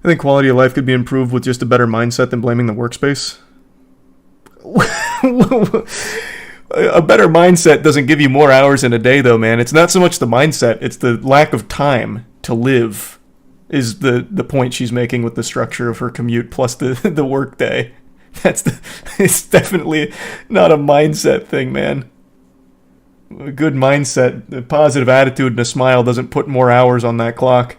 I think quality of life could be improved with just a better mindset than blaming the workspace. A better mindset doesn't give you more hours in a day, though, man. It's not so much the mindset, it's the lack of time to live is the point she's making with the structure of her commute plus the work day. It's definitely not a mindset thing, man. A good mindset, a positive attitude and a smile doesn't put more hours on that clock.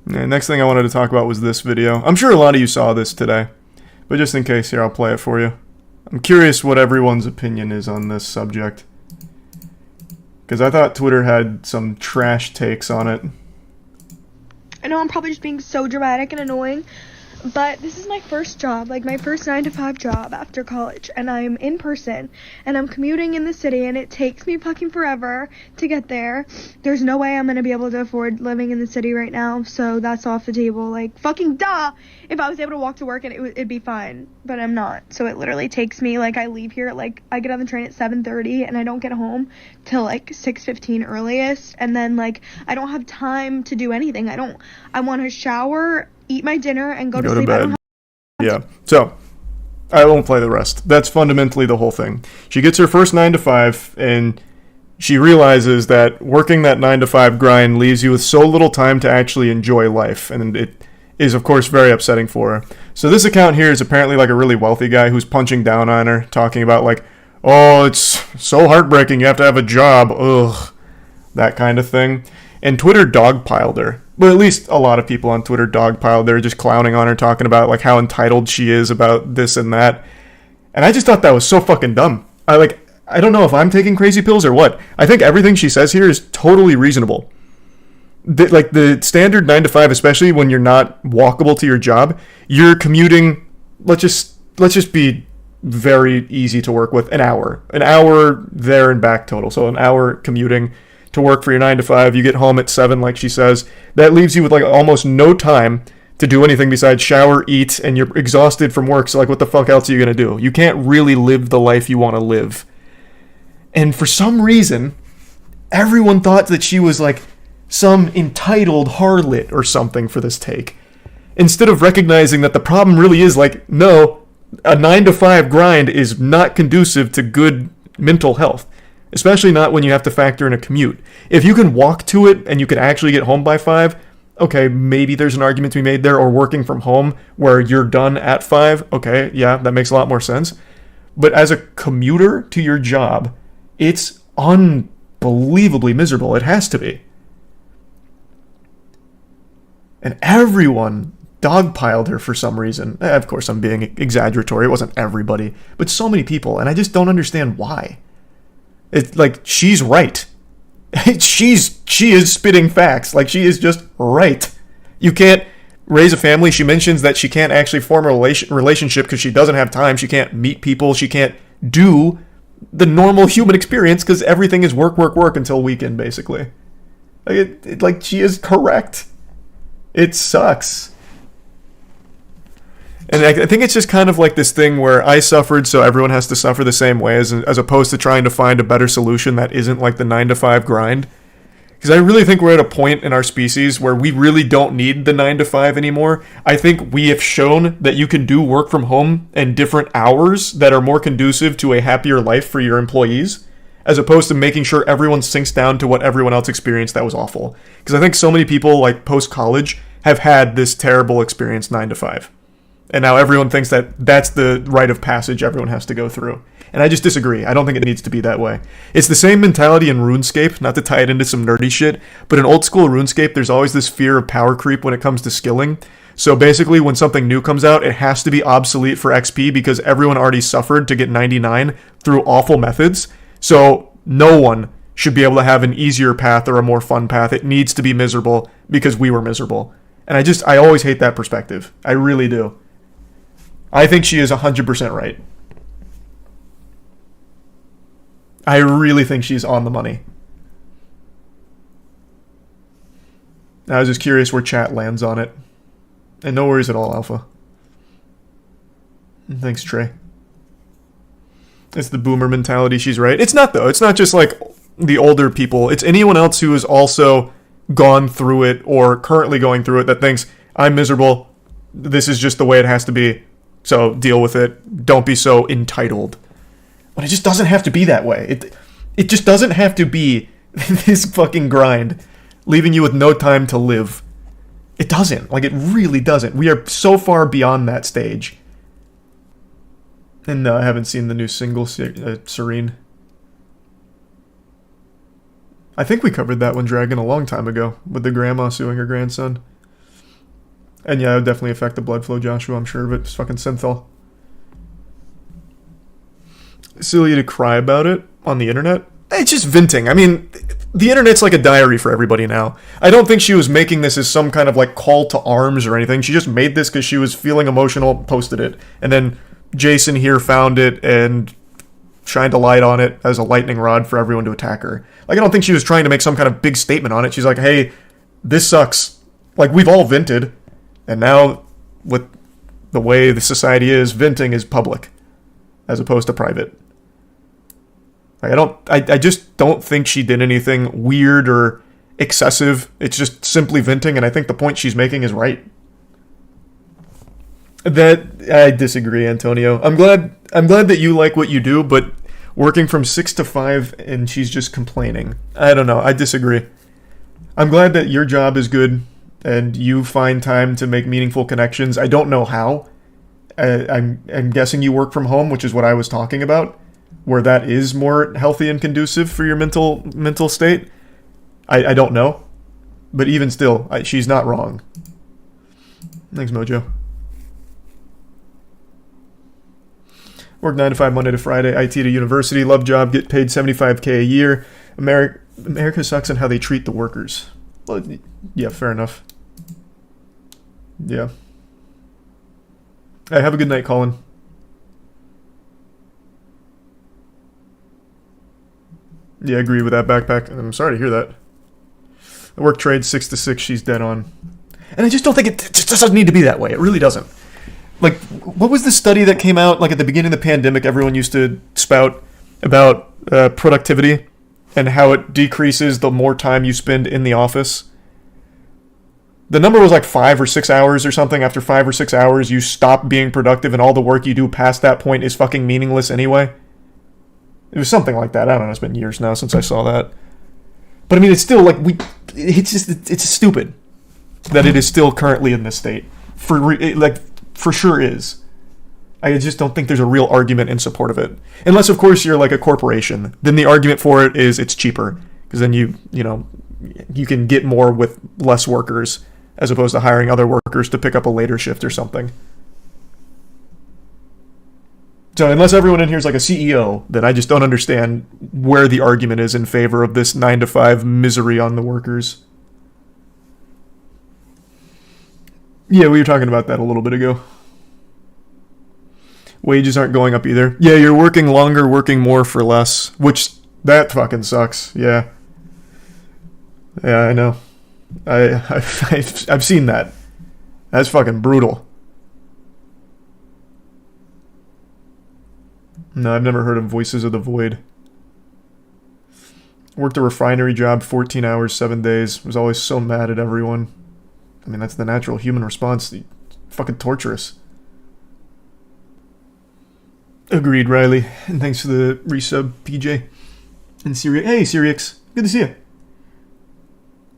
Yeah, next thing I wanted to talk about was this video. I'm sure a lot of you saw this today, but just in case, here, I'll play it for you. I'm curious what everyone's opinion is on this subject, because I thought Twitter had some trash takes on it. I know I'm probably just being so dramatic and annoying, but this is my first job, like my first 9-to-5 job after college, and I'm in person, and I'm commuting in the city, and it takes me fucking forever to get there. There's no way I'm gonna be able to afford living in the city right now, so that's off the table. Like, fucking duh! If I was able to walk to work, and it'd be fine, but I'm not. So it literally takes me, like, I leave here at, like, I get on the train at 7:30, and I don't get home till, like, 6:15 earliest, and then, like, I don't have time to do anything. I want to shower, eat my dinner, and go to sleep. Bed. Yeah. So, I won't play the rest. That's fundamentally the whole thing. She gets her first 9-to-5, and she realizes that working that 9-to-5 grind leaves you with so little time to actually enjoy life, and it is, of course, very upsetting for her. So this account here is apparently like a really wealthy guy who's punching down on her, talking about like, oh, it's so heartbreaking, you have to have a job, ugh, that kind of thing. And Twitter dogpiled her. But at least a lot of people on Twitter dogpiled her, just clowning on her, talking about like how entitled she is about this and that. And I just thought that was so fucking dumb. I don't know if I'm taking crazy pills or what. I think everything she says here is totally reasonable. The standard 9-to-5, especially when you're not walkable to your job, you're commuting, let's just be very easy to work with, an hour there and back total. So an hour commuting to work for your 9-to-5, you get home at 7, like she says. That leaves you with like almost no time to do anything besides shower, eat, and you're exhausted from work. So like, what the fuck else are you gonna do? You can't really live the life you want to live. And for some reason, everyone thought that she was like some entitled harlot or something for this take, instead of recognizing that the problem really is like, no, a 9-to-5 grind is not conducive to good mental health. Especially not when you have to factor in a commute. If you can walk to it and you can actually get home by 5, okay, maybe there's an argument to be made there, or working from home where you're done at 5, okay, yeah, that makes a lot more sense. But as a commuter to your job, it's unbelievably miserable. It has to be. And everyone dogpiled her for some reason. Of course, I'm being exaggeratory. It wasn't everybody, but so many people, and I just don't understand why. It's like, she's right. She is spitting facts. Like, she is just right. You can't raise a family. She mentions that she can't actually form a relationship because she doesn't have time. She can't meet people. She can't do the normal human experience because everything is work, work, work until weekend, basically. Like, she is correct. It sucks. And I think it's just kind of like this thing where I suffered, so everyone has to suffer the same way, as opposed to trying to find a better solution that isn't like the 9-to-5 grind. Because I really think we're at a point in our species where we really don't need the 9-to-5 anymore. I think we have shown that you can do work from home and different hours that are more conducive to a happier life for your employees, as opposed to making sure everyone sinks down to what everyone else experienced that was awful. Because I think so many people, like post-college, have had this terrible experience 9-to-5. And now everyone thinks that that's the rite of passage everyone has to go through. And I just disagree. I don't think it needs to be that way. It's the same mentality in RuneScape, not to tie it into some nerdy shit, but in old school RuneScape, there's always this fear of power creep when it comes to skilling. So basically, when something new comes out, it has to be obsolete for XP because everyone already suffered to get 99 through awful methods. So no one should be able to have an easier path or a more fun path. It needs to be miserable because we were miserable. And I always hate that perspective. I really do. I think she is 100% right. I really think she's on the money. I was just curious where chat lands on it. And no worries at all, Alpha. Thanks, Trey. It's the boomer mentality, she's right. It's not, though. It's not just like the older people. It's anyone else who has also gone through it or currently going through it that thinks, I'm miserable, this is just the way it has to be, so deal with it, don't be so entitled. But it just doesn't have to be that way. It just doesn't have to be this fucking grind, leaving you with no time to live. It doesn't. Like, it really doesn't. We are so far beyond that stage. And no, I haven't seen the new single, Serene. I think we covered that one, Dragon, a long time ago, with the grandma suing her grandson. And yeah, it would definitely affect the blood flow, Joshua, I'm sure of it. It's fucking synthol. Silly to cry about it on the internet. It's just venting. I mean, the internet's like a diary for everybody now. I don't think she was making this as some kind of like call to arms or anything. She just made this because she was feeling emotional, posted it. And then Jason here found it and shined a light on it as a lightning rod for everyone to attack her. Like, I don't think she was trying to make some kind of big statement on it. She's like, hey, this sucks. Like, we've all vented. And now, with the way the society is, venting is public as opposed to private. Like, I just don't think she did anything weird or excessive. It's just simply venting, and I think the point she's making is right. That I disagree, Antonio. I'm glad that you like what you do, but working from 6 to 5 and she's just complaining. I don't know. I disagree. I'm glad that your job is good and you find time to make meaningful connections. I don't know how. I'm guessing you work from home, which is what I was talking about, where that is more healthy and conducive for your mental state. I don't know. But even still, she's not wrong. Thanks, Mojo. Work 9 to 5 Monday to Friday, IT to university, love job, get paid $75K a year. America sucks on how they treat the workers. Well, yeah, fair enough. Yeah. Hey, have a good night, Colin. Yeah, I agree with that backpack. I'm sorry to hear that. I work trade 6 to 6, she's dead on. And I just don't think it just doesn't need to be that way. It really doesn't. Like, what was the study that came out, like, at the beginning of the pandemic, everyone used to spout about productivity and how it decreases the more time you spend in the office? The number was like 5 or 6 hours or something. After 5 or 6 hours, you stop being productive and all the work you do past that point is fucking meaningless anyway. It was something like that. I don't know. It's been years now since I saw that. But I mean, it's still like, it's stupid that it is still currently in this state. For sure is. I just don't think there's a real argument in support of it. Unless, of course, you're like a corporation. Then the argument for it is it's cheaper. Because then you can get more with less workers as opposed to hiring other workers to pick up a later shift or something. So unless everyone in here is like a CEO, then I just don't understand where the argument is in favor of this 9 to 5 misery on the workers. Yeah, we were talking about that a little bit ago. Wages aren't going up either. Yeah, you're working longer, working more for less, which that fucking sucks. Yeah. Yeah, I know. I've seen that. That's fucking brutal. No, I've never heard of Voices of the Void. Worked a refinery job, 14 hours, 7 days. Was always so mad at everyone. I mean, that's the natural human response. It's fucking torturous. Agreed, Riley. And thanks for the resub, PJ. And Syria. Hey, Syrix. Good to see you.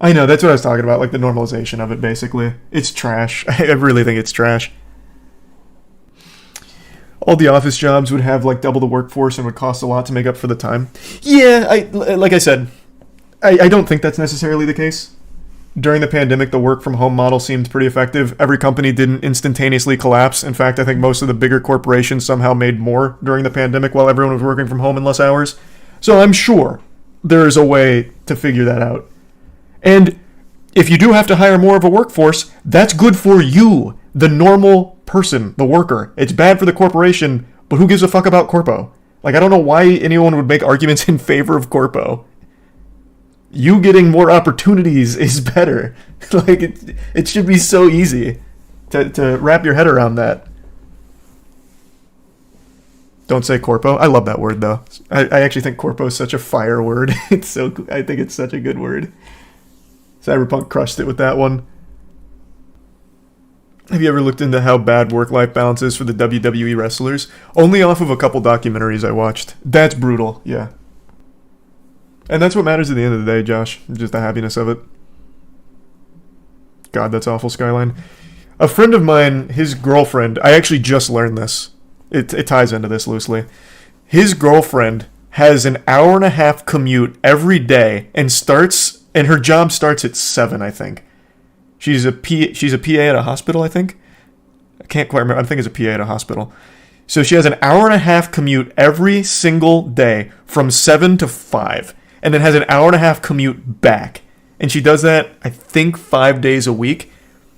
I know, that's what I was talking about, like the normalization of it, basically. It's trash. I really think it's trash. All the office jobs would have like double the workforce and would cost a lot to make up for the time. Yeah, like I said, I don't think that's necessarily the case. During the pandemic, the work from home model seemed pretty effective. Every company didn't instantaneously collapse. In fact, I think most of the bigger corporations somehow made more during the pandemic while everyone was working from home in less hours. So I'm sure there is a way to figure that out. And if you do have to hire more of a workforce, that's good for you, the normal person, the worker. It's bad for the corporation, but who gives a fuck about corpo? Like, I don't know why anyone would make arguments in favor of corpo. You getting more opportunities is better. Like, it should be so easy to wrap your head around that. Don't say corpo. I love that word, though. I actually think corpo is such a fire word. I think it's such a good word. Cyberpunk crushed it with that one. Have you ever looked into how bad work-life balance is for the WWE wrestlers? Only off of a couple documentaries I watched. That's brutal, yeah. And that's what matters at the end of the day, Josh. Just the happiness of it. God, that's awful, Skyline. A friend of mine, his girlfriend, I actually just learned this. It ties into this loosely. His girlfriend has an hour-and-a-half commute every day and her job starts at 7, I think. She's a PA at a hospital, I think. I can't quite remember. I think it's a PA at a hospital. So she has an hour-and-a-half commute every single day from 7 to 5. And then has an hour-and-a-half commute back. And she does that, I think, 5 days a week.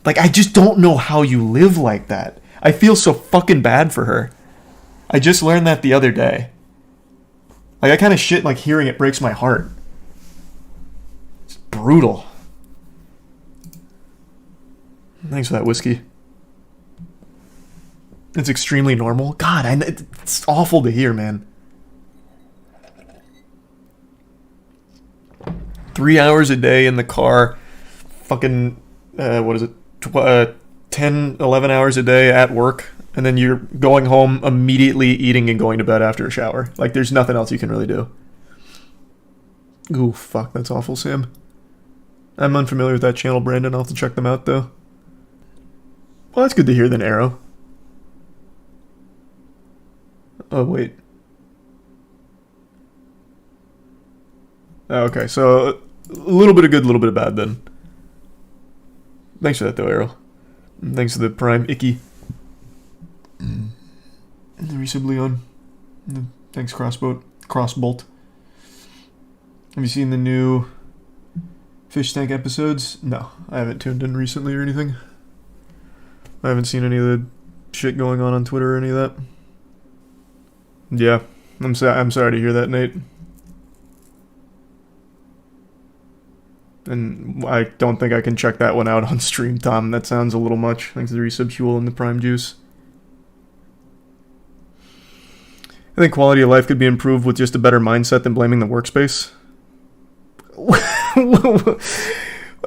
Like, I just don't know how you live like that. I feel so fucking bad for her. I just learned that the other day. Like, I kind of shit, like, hearing it breaks my heart. It's brutal. Thanks for that whiskey. It's extremely normal. God, it's awful to hear, man. 3 hours a day in the car. Fucking, 10, 11 hours a day at work. And then you're going home, immediately eating and going to bed after a shower. Like, there's nothing else you can really do. Ooh, fuck, that's awful, Sam. I'm unfamiliar with that channel, Brandon. I'll have to check them out, though. Well, that's good to hear then, Arrow. Oh, wait. Okay, so a little bit of good, a little bit of bad, then. Thanks for that, though, Arrow. And thanks to the Prime Icky. And the resub Leon. Thanks, Crossbolt. Have you seen the new Fish Tank episodes? No, I haven't tuned in recently or anything. I haven't seen any of the shit going on Twitter or any of that. Yeah, I'm sorry to hear that, Nate. And I don't think I can check that one out on stream, Tom. That sounds a little much. Thanks to the resub Huel and the Prime Juice. I think quality of life could be improved with just a better mindset than blaming the workspace.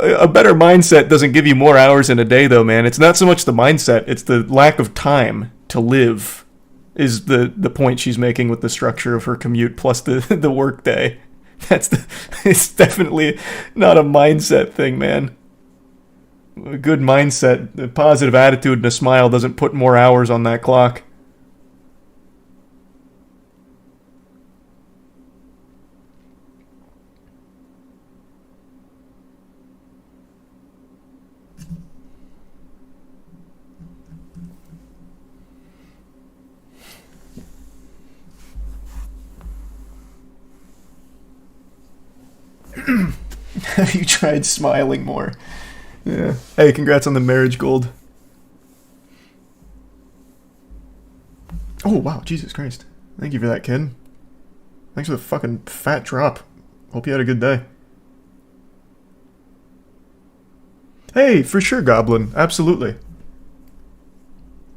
A better mindset doesn't give you more hours in a day, though, man. It's not so much the mindset, it's the lack of time to live is the point she's making with the structure of her commute plus the work day. It's definitely not a mindset thing, man. A good mindset, a positive attitude and a smile doesn't put more hours on that clock. Have you tried smiling more? Yeah. Hey, congrats on the marriage gold. Oh, wow. Jesus Christ. Thank you for that, kid. Thanks for the fucking fat drop. Hope you had a good day. Hey, for sure, Goblin. Absolutely.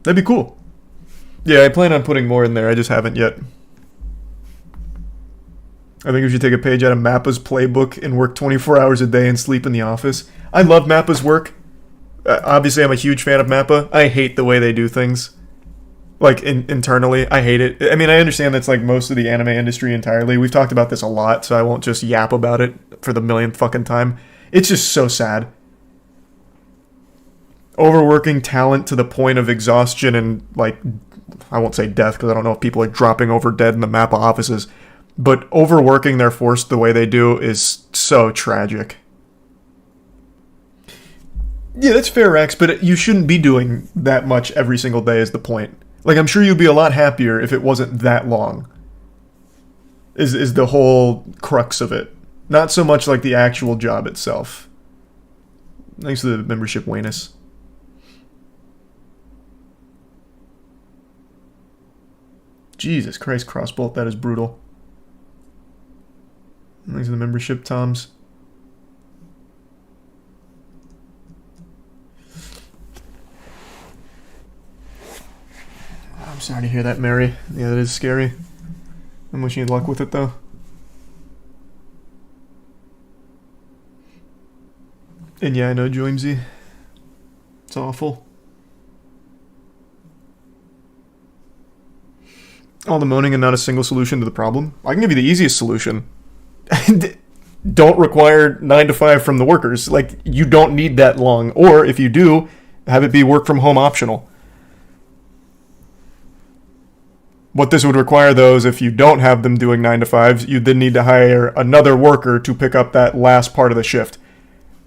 That'd be cool. Yeah, I plan on putting more in there. I just haven't yet. I think we should take a page out of Mappa's playbook and work 24 hours a day and sleep in the office. I love Mappa's work. Obviously, I'm a huge fan of Mappa. I hate the way they do things. Like, internally, I hate it. I mean, I understand that's like most of the anime industry entirely. We've talked about this a lot, so I won't just yap about it for the millionth fucking time. It's just so sad. Overworking talent to the point of exhaustion and, like, I won't say death because I don't know if people are dropping over dead in the Mappa offices. But overworking their force the way they do is so tragic. Yeah, that's fair, Rex, but you shouldn't be doing that much every single day is the point. Like, I'm sure you'd be a lot happier if it wasn't that long. Is the whole crux of it. Not so much like the actual job itself. Thanks to the membership, Wanus. Jesus Christ, Crossbolt, that is brutal. Thanks to the membership, Toms. I'm Sorry to hear that, Mary. Yeah, that is scary. I'm wishing you luck with it, though. And yeah, I know, Joimsy. It's awful. All the moaning and not a single solution to the problem. I can give you the easiest solution. Don't require 9 to 5 from the workers. Like, you don't need that long. Or, if you do, have it be work from home optional. What this would require, though, is if you don't have them doing 9 to 5s, you then need to hire another worker to pick up that last part of the shift,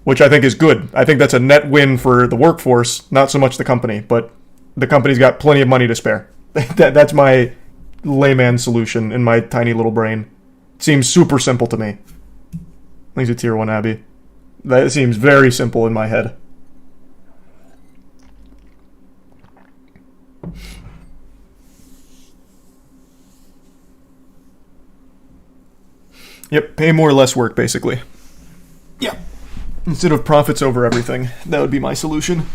which I think is good. I think that's a net win for the workforce, not so much the company, but the company's got plenty of money to spare. That's my layman solution in my tiny little brain. It seems super simple to me. Thanks to Tier 1 Abby. That seems very simple in my head. Yep, pay more, less work, basically. Yeah. Instead of profits over everything. That would be my solution.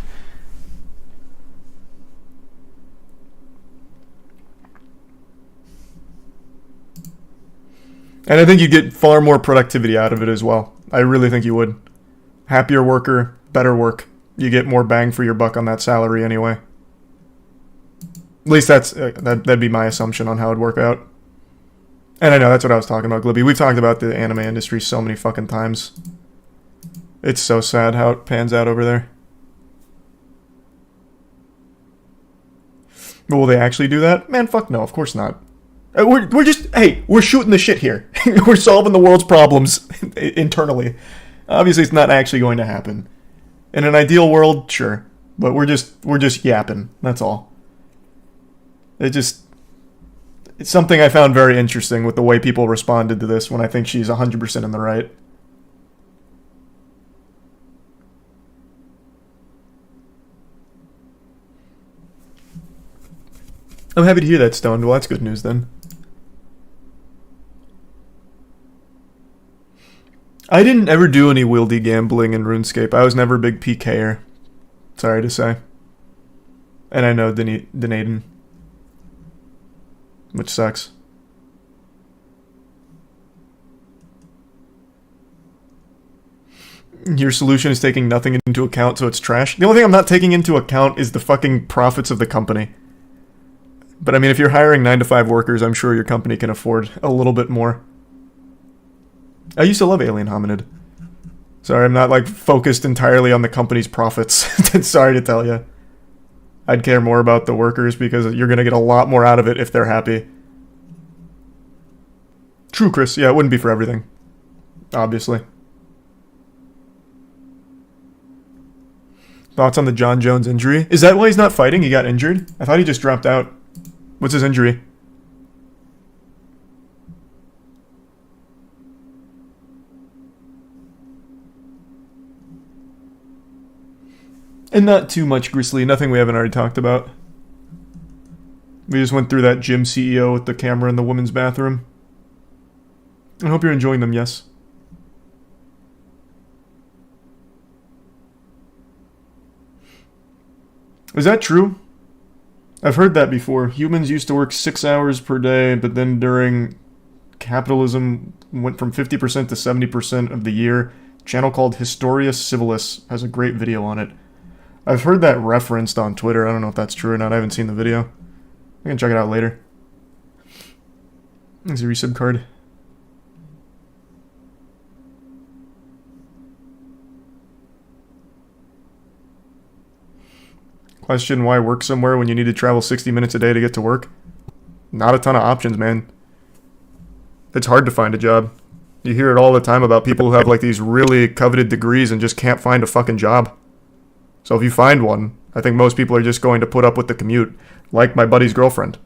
And I think you get far more productivity out of it as well. I really think you would. Happier worker, better work. You get more bang for your buck on that salary anyway. At least that'd be my assumption on how it'd work out. And I know, that's what I was talking about, Glibby. We've talked about the anime industry so many fucking times. It's so sad how it pans out over there. But will they actually do that? Man, fuck no, of course not. We're just, hey, we're shooting the shit here. We're solving the world's problems internally. Obviously, it's not actually going to happen. In an ideal world, sure. But we're just yapping, that's all. It's something I found very interesting with the way people responded to this when I think she's 100% in the right. I'm happy to hear that, Stoned. Well, that's good news then. I didn't ever do any wieldy gambling in RuneScape. I was never a big PKer. Sorry to say. And I know Dunedin. Which sucks. Your solution is taking nothing into account, so it's trash. The only thing I'm not taking into account is the fucking profits of the company. But I mean, if you're hiring 9 to 5 workers, I'm sure your company can afford a little bit more. I used to love Alien Hominid. Sorry, I'm not like focused entirely on the company's profits. Sorry to tell you. I'd care more about the workers because you're going to get a lot more out of it if they're happy. True, Chris. Yeah, it wouldn't be for everything. Obviously. Thoughts on the John Jones injury? Is that why he's not fighting? He got injured? I thought he just dropped out. What's his injury? And not too much, Grizzly. Nothing we haven't already talked about. We just went through that gym CEO with the camera in the women's bathroom. I hope you're enjoying them, yes. Is that true? I've heard that before. Humans used to work 6 hours per day, but then during capitalism went from 50% to 70% of the year. A channel called Historia Civilis has a great video on it. I've heard that referenced on Twitter. I don't know if that's true or not. I haven't seen the video. I can check it out later. There's a resub card. Question, why work somewhere when you need to travel 60 minutes a day to get to work? Not a ton of options, man. It's hard to find a job. You hear it all the time about people who have like these really coveted degrees and just can't find a fucking job. So if you find one, I think most people are just going to put up with the commute, like my buddy's girlfriend.